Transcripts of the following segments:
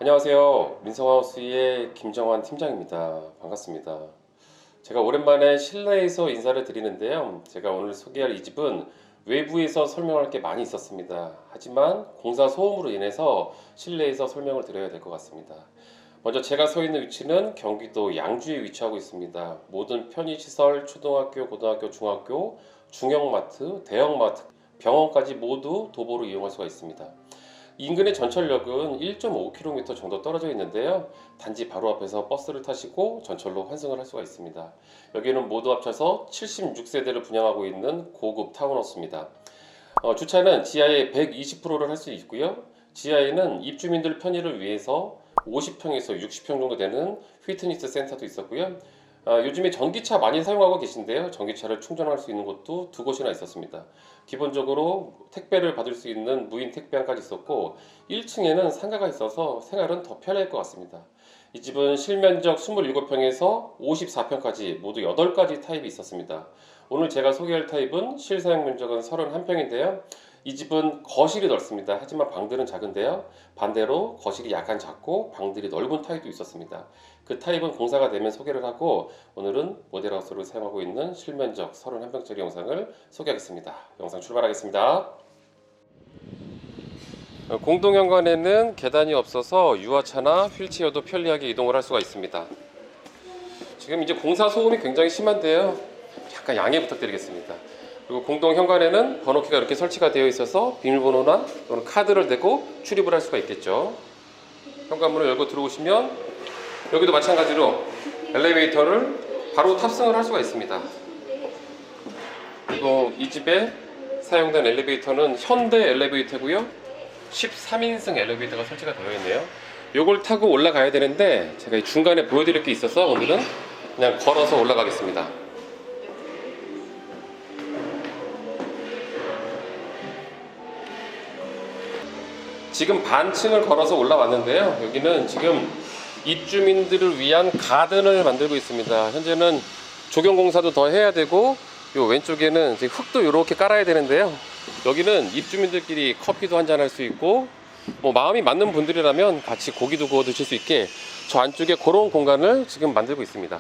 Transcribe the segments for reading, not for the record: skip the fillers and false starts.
안녕하세요. 민성하우스의 김정환 팀장입니다. 반갑습니다. 제가 오랜만에 실내에서 인사를 드리는데요. 제가 오늘 소개할 이 집은 외부에서 설명할 게 많이 있었습니다. 하지만 공사 소음으로 인해서 실내에서 설명을 드려야 될 것 같습니다. 먼저 제가 서 있는 위치는 경기도 양주에 위치하고 있습니다. 모든 편의시설, 초등학교, 고등학교, 중학교, 중형마트, 대형마트, 병원까지 모두 도보로 이용할 수가 있습니다. 인근의 전철역은 1.5km 정도 떨어져 있는데요. 단지 바로 앞에서 버스를 타시고 전철로 환승을 할 수가 있습니다. 여기는 모두 합쳐서 76세대를 분양하고 있는 고급 타운하우스입니다. 주차는 지하에 120%를 할 수 있고요. 지하에는 입주민들 편의를 위해서 50평에서 60평 정도 되는 휘트니스 센터도 있었고요. 요즘에 전기차 많이 사용하고 계신데요. 전기차를 충전할 수 있는 곳도 두 곳이나 있었습니다. 기본적으로 택배를 받을 수 있는 무인 택배함까지 있었고 1층에는 상가가 있어서 생활은 더 편할 것 같습니다. 이 집은 실면적 27평에서 54평까지 모두 8가지 타입이 있었습니다. 오늘 제가 소개할 타입은 실사용 면적은 31평인데요. 이 집은 거실이 넓습니다. 하지만 방들은 작은데요. 반대로 거실이 약간 작고 방들이 넓은 타입도 있었습니다. 그 타입은 공사가 되면 소개를 하고 오늘은 모델하우스를 사용하고 있는 실면적 31평짜리 영상을 소개하겠습니다. 영상 출발하겠습니다. 공동현관에는 계단이 없어서 유아차나 휠체어도 편리하게 이동을 할 수가 있습니다. 지금 이제 공사 소음이 굉장히 심한데요. 약간 양해 부탁드리겠습니다. 그리고 공동 현관에는 번호키가 이렇게 설치가 되어 있어서 비밀번호나 또는 카드를 대고 출입을 할 수가 있겠죠. 현관문을 열고 들어오시면 여기도 마찬가지로 엘리베이터를 바로 탑승을 할 수가 있습니다. 그리고 이 집에 사용된 엘리베이터는 현대 엘리베이터고요. 13인승 엘리베이터가 설치가 되어 있네요. 요걸 타고 올라가야 되는데 제가 중간에 보여드릴 게 있어서 오늘은 그냥 걸어서 올라가겠습니다. 지금 반층을 걸어서 올라왔는데요. 여기는 지금 입주민들을 위한 가든을 만들고 있습니다. 현재는 조경공사도 더 해야 되고 요 왼쪽에는 이제 흙도 이렇게 깔아야 되는데요. 여기는 입주민들끼리 커피도 한잔 할 수 있고 뭐 마음이 맞는 분들이라면 같이 고기도 구워 드실 수 있게 저 안쪽에 그런 공간을 지금 만들고 있습니다.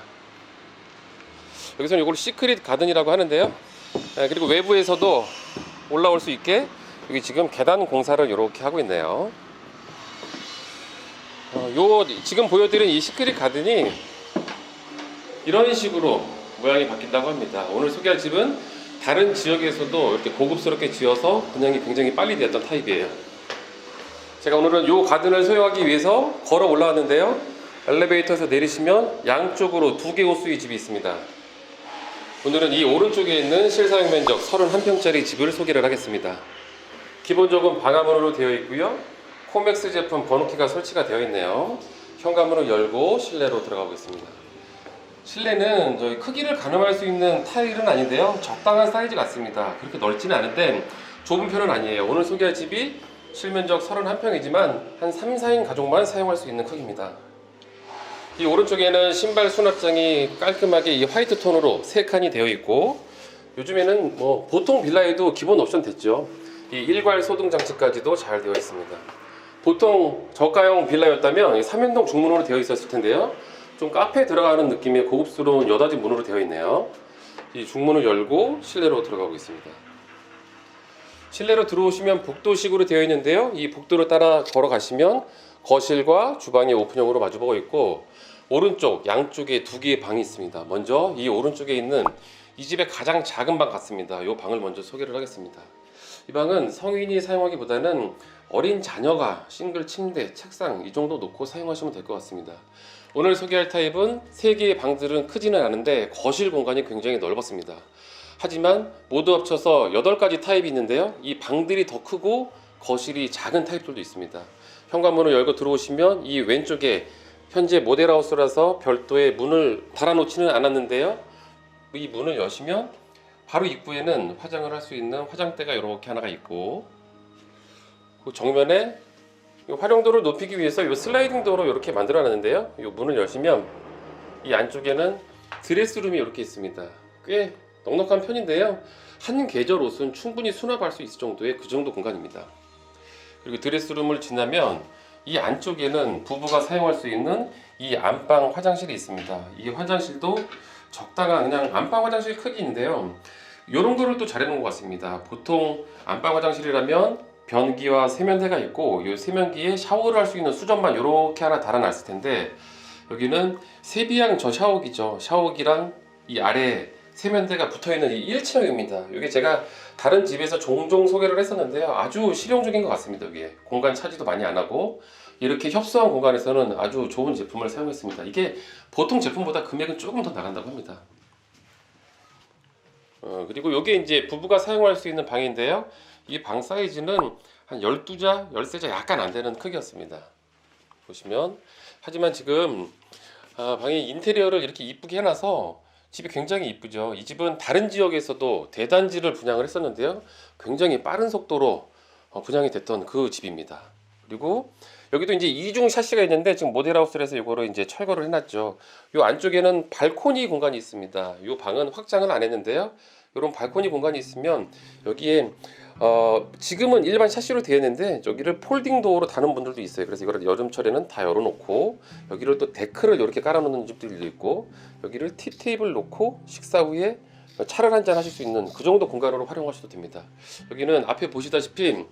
여기서는 이걸 시크릿 가든이라고 하는데요. 그리고 외부에서도 올라올 수 있게 여기 지금 계단 공사를 이렇게 하고 있네요. 지금 보여드린 이 시크릿 가든이 이런 식으로 모양이 바뀐다고 합니다. 오늘 소개할 집은 다른 지역에서도 이렇게 고급스럽게 지어서 분양이 굉장히 빨리 되었던 타입이에요. 제가 오늘은 이 가든을 소유하기 위해서 걸어 올라왔는데요. 엘리베이터에서 내리시면 양쪽으로 2개 호수의 집이 있습니다. 오늘은 이 오른쪽에 있는 실사용 면적 31평짜리 집을 소개를 하겠습니다. 기본적으로 방화문으로 되어 있고요. 코맥스 제품 번호키가 설치가 되어 있네요. 현관문을 열고 실내로 들어가 보겠습니다. 실내는 저희 크기를 가늠할 수 있는 타일은 아닌데요. 적당한 사이즈 같습니다. 그렇게 넓지는 않은데 좁은 편은 아니에요. 오늘 소개할 집이 실면적 31평이지만 한 3, 4인 가족만 사용할 수 있는 크기입니다. 이 오른쪽에는 신발 수납장이 깔끔하게 이 화이트 톤으로 3칸이 되어 있고 요즘에는 뭐 보통 빌라에도 기본 옵션 됐죠. 이 일괄 소등 장치까지도 잘 되어 있습니다. 보통 저가형 빌라였다면 3연동 중문으로 되어 있었을 텐데요. 좀 카페에 들어가는 느낌의 고급스러운 여닫이 문으로 되어 있네요. 이 중문을 열고 실내로 들어가고 있습니다. 실내로 들어오시면 복도식으로 되어 있는데요. 이 복도를 따라 걸어가시면 거실과 주방이 오픈형으로 마주보고 있고 오른쪽 양쪽에 2개의 방이 있습니다. 먼저 이 오른쪽에 있는 이 집의 가장 작은 방 같습니다. 이 방을 먼저 소개를 하겠습니다. 이 방은 성인이 사용하기보다는 어린 자녀가 싱글 침대, 책상 이 정도 놓고 사용하시면 될 것 같습니다. 오늘 소개할 타입은 3개의 방들은 크지는 않은데 거실 공간이 굉장히 넓었습니다. 하지만 모두 합쳐서 8가지 타입이 있는데요. 이 방들이 더 크고 거실이 작은 타입들도 있습니다. 현관문을 열고 들어오시면 이 왼쪽에 현재 모델하우스라서 별도의 문을 달아놓지는 않았는데요. 이 문을 여시면 바로 입구에는 화장을 할 수 있는 화장대가 이렇게 하나가 있고 그 정면에 활용도를 높이기 위해서 이 슬라이딩 도어로 이렇게 만들어 놨는데요. 이 문을 여시면 이 안쪽에는 드레스룸이 이렇게 있습니다. 꽤 넉넉한 편인데요. 한 계절 옷은 충분히 수납할 수 있을 정도의 그 정도 공간입니다. 그리고 드레스룸을 지나면 이 안쪽에는 부부가 사용할 수 있는 이 안방 화장실이 있습니다. 이 화장실도 적당한 그냥 안방 화장실 크기인데요. 이런 거를 또 잘 해놓은 것 같습니다. 보통 안방 화장실이라면 변기와 세면대가 있고 이 세면기에 샤워를 할 수 있는 수전만 이렇게 하나 달아놨을 텐데, 여기는 세비양 저 샤워기죠. 샤워기랑 이 아래 세면대가 붙어있는 이 1층입니다. 이게 제가 다른 집에서 종종 소개를 했었는데요. 아주 실용적인 것 같습니다. 여기에 공간 차지도 많이 안 하고 이렇게 협소한 공간에서는 아주 좋은 제품을 사용했습니다. 이게 보통 제품보다 금액은 조금 더 나간다고 합니다. 그리고 이게 이제 부부가 사용할 수 있는 방인데요. 이 방 사이즈는 한 12자, 13자 약간 안 되는 크기였습니다. 보시면. 하지만 지금 방의 인테리어를 이렇게 이쁘게 해놔서 집이 굉장히 이쁘죠. 이 집은 다른 지역에서도 대단지를 분양을 했었는데요. 굉장히 빠른 속도로 분양이 됐던 그 집입니다. 그리고 여기도 이제 이중 샤시가 있는데 지금 모델하우스를 해서 이거를 이제 철거를 해놨죠. 이 안쪽에는 발코니 공간이 있습니다. 이 방은 확장을 안 했는데요. 이런 발코니 공간이 있으면 여기에 지금은 일반 샤시로 되어 있는데 여기를 폴딩 도어로 다는 분들도 있어요. 그래서 이거를 여름철에는 다 열어놓고 여기를 또 데크를 이렇게 깔아놓는 집들도 있고, 여기를 티 테이블 놓고 식사 후에 차를 한잔 하실 수 있는 그 정도 공간으로 활용하셔도 됩니다. 여기는 앞에 보시다시피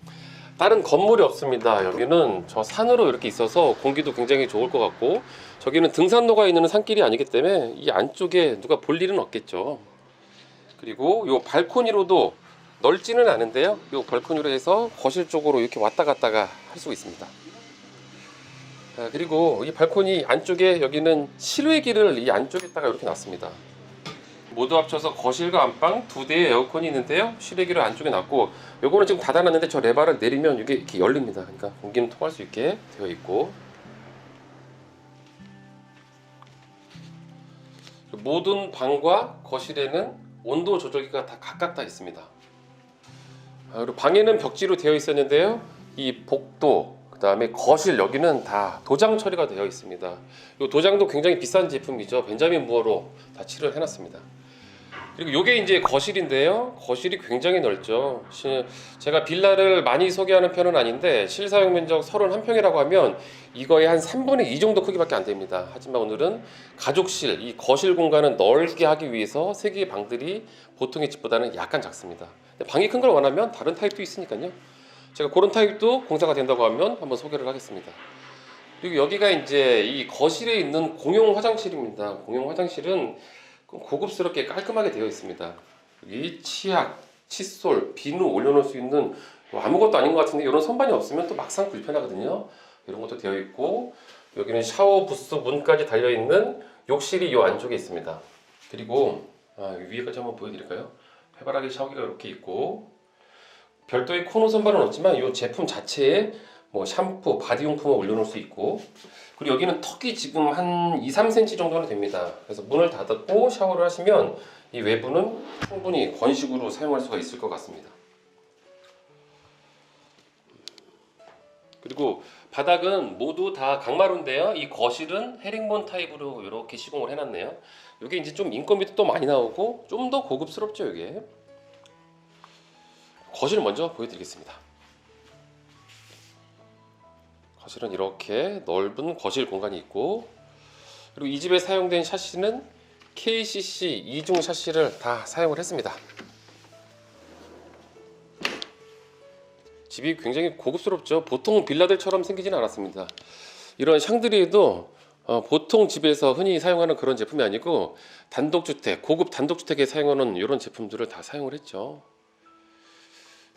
다른 건물이 없습니다. 여기는 저 산으로 이렇게 있어서 공기도 굉장히 좋을 것 같고, 저기는 등산로가 있는 산길이 아니기 때문에 이 안쪽에 누가 볼 일은 없겠죠. 그리고 이 발코니로도 넓지는 않은데요. 이 발코니로 해서 거실 쪽으로 이렇게 왔다 갔다가 할 수 있습니다. 그리고 이 발코니 안쪽에 여기는 실외기를 이 안쪽에다가 이렇게 놨습니다. 모두 합쳐서 거실과 안방 두 대의 에어컨이 있는데요. 실외기를 안쪽에 놨고, 요거는 지금 닫아놨는데 저 레바를 내리면 이게 이렇게 열립니다. 그러니까 공기는 통할 수 있게 되어 있고, 모든 방과 거실에는 온도 조절기가 다 각각 다 있습니다. 그리고 방에는 벽지로 되어 있었는데요. 이 복도, 그 다음에 거실 여기는 다 도장 처리가 되어 있습니다. 이 도장도 굉장히 비싼 제품이죠. 벤자민 무어로 다 칠을 해놨습니다. 그리고 이게 이제 거실인데요. 거실이 굉장히 넓죠. 제가 빌라를 많이 소개하는 편은 아닌데 실사용 면적 31평이라고 하면 이거의 한 3분의 2 정도 크기밖에 안 됩니다. 하지만 오늘은 가족실, 이 거실 공간을 넓게 하기 위해서 3개의 방들이 보통의 집보다는 약간 작습니다. 방이 큰 걸 원하면 다른 타입도 있으니까요. 제가 그런 타입도 공사가 된다고 하면 한번 소개를 하겠습니다. 그리고 여기가 이제 이 거실에 있는 공용 화장실입니다. 공용 화장실은 고급스럽게 깔끔하게 되어 있습니다. 여기 치약, 칫솔, 비누 올려놓을 수 있는 아무것도 아닌 것 같은데 이런 선반이 없으면 또 막상 불편하거든요. 이런 것도 되어 있고, 여기는 샤워 부스 문까지 달려있는 욕실이 이 안쪽에 있습니다. 그리고 위에까지 한번 보여드릴까요? 해바라기 샤워기가 이렇게 있고, 별도의 코너 선반은 없지만 이 제품 자체에 뭐 샴푸, 바디용품을 올려놓을 수 있고, 그리고 여기는 턱이 지금 한 2-3cm 정도는 됩니다. 그래서 문을 닫고 샤워를 하시면 이 외부는 충분히 건식으로 사용할 수가 있을 것 같습니다. 그리고 바닥은 모두 다 강마루인데요. 이 거실은 헤링본 타입으로 이렇게 시공을 해놨네요. 이게 이제 좀 인건비도 또 많이 나오고 좀 더 고급스럽죠. 이게 거실을 먼저 보여드리겠습니다. 거실은 이렇게 넓은 거실 공간이 있고, 그리고 이 집에 사용된 샤시는 KCC 2중 샤시를 다 사용을 했습니다. 집이 굉장히 고급스럽죠. 보통 빌라들처럼 생기지는 않았습니다. 이런 샹드리에도 보통 집에서 흔히 사용하는 그런 제품이 아니고 단독주택, 고급 단독주택에 사용하는 이런 제품들을 다 사용을 했죠.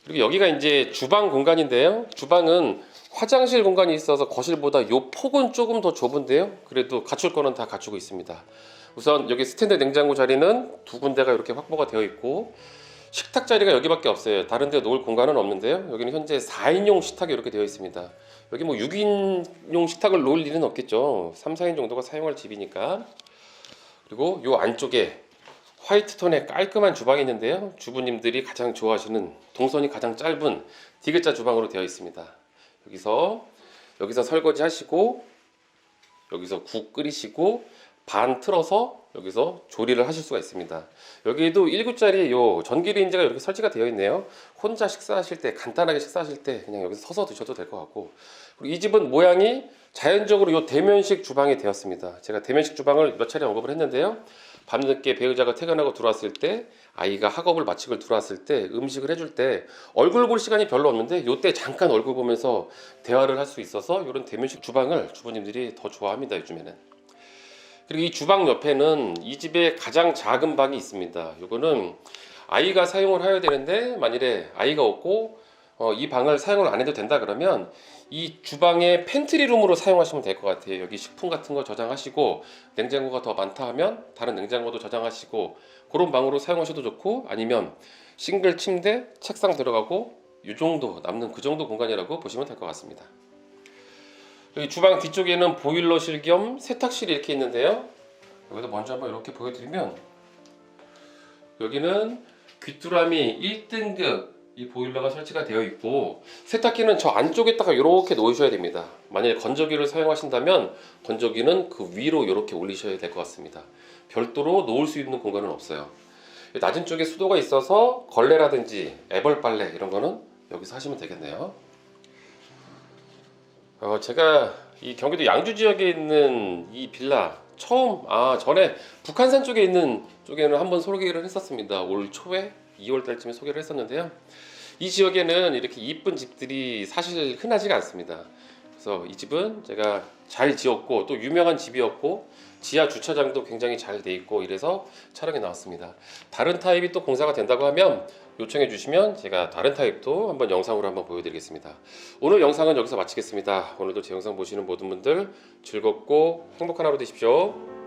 그리고 여기가 이제 주방 공간인데요. 주방은 화장실 공간이 있어서 거실보다 요 폭은 조금 더 좁은데요. 그래도 갖출 거는 다 갖추고 있습니다. 우선 여기 스탠드 냉장고 자리는 2군데가 이렇게 확보가 되어 있고, 식탁 자리가 여기밖에 없어요. 다른 데 놓을 공간은 없는데요. 여기는 현재 4인용 식탁이 이렇게 되어 있습니다. 여기 뭐 6인용 식탁을 놓을 일은 없겠죠. 3, 4인 정도가 사용할 집이니까. 그리고 요 안쪽에 화이트 톤의 깔끔한 주방이 있는데요. 주부님들이 가장 좋아하시는 동선이 가장 짧은 디귿자 주방으로 되어 있습니다. 여기서 설거지 하시고, 여기서 국 끓이시고, 반 틀어서 여기서 조리를 하실 수가 있습니다. 여기도 1구짜리 요 전기레인지가 이렇게 설치가 되어 있네요. 혼자 식사하실 때, 간단하게 식사하실 때 그냥 여기서 서서 드셔도 될 것 같고, 그리고 이 집은 모양이 자연적으로 요 대면식 주방이 되었습니다. 제가 대면식 주방을 몇 차례 언급을 했는데요. 밤늦게 배우자가 퇴근하고 들어왔을 때, 아이가 학업을 마치고 들어왔을 때 음식을 해줄 때 얼굴 볼 시간이 별로 없는데 요때 잠깐 얼굴 보면서 대화를 할 수 있어서 이런 대면식 주방을 주부님들이 더 좋아합니다, 요즘에는. 그리고 이 주방 옆에는 이 집의 가장 작은 방이 있습니다. 이거는 아이가 사용을 해야 되는데 만일에 아이가 없고 이 방을 사용을 안 해도 된다 그러면 이 주방의 팬트리룸으로 사용하시면 될 것 같아요. 여기 식품 같은 거 저장하시고 냉장고가 더 많다 하면 다른 냉장고도 저장하시고 그런 방으로 사용하셔도 좋고, 아니면 싱글 침대, 책상 들어가고 이 정도 남는 그 정도 공간이라고 보시면 될 것 같습니다. 여기 주방 뒤쪽에는 보일러실 겸 세탁실이 이렇게 있는데요. 여기도 먼저 한번 이렇게 보여드리면, 여기는 귀뚜라미 1등급 이 보일러가 설치가 되어 있고, 세탁기는 저 안쪽에다가 이렇게 놓으셔야 됩니다. 만약에 건조기를 사용하신다면 건조기는 그 위로 이렇게 올리셔야 될 것 같습니다. 별도로 놓을 수 있는 공간은 없어요. 낮은 쪽에 수도가 있어서 걸레라든지 애벌빨래 이런 거는 여기서 하시면 되겠네요. 제가 이 경기도 양주 지역에 있는 이 빌라 처음 전에 북한산 쪽에 있는 쪽에는 한번 소개를 했었습니다. 올 초에 2월 달쯤에 소개를 했었는데요. 이 지역에는 이렇게 이쁜 집들이 사실 흔하지가 않습니다. 그래서 이 집은 제가 잘 지었고 또 유명한 집이었고 지하 주차장도 굉장히 잘 돼 있고 이래서 촬영에 나왔습니다. 다른 타입이 또 공사가 된다고 하면 요청해 주시면 제가 다른 타입도 한번 영상으로 한번 보여드리겠습니다. 오늘 영상은 여기서 마치겠습니다. 오늘도 제 영상 보시는 모든 분들 즐겁고 행복한 하루 되십시오.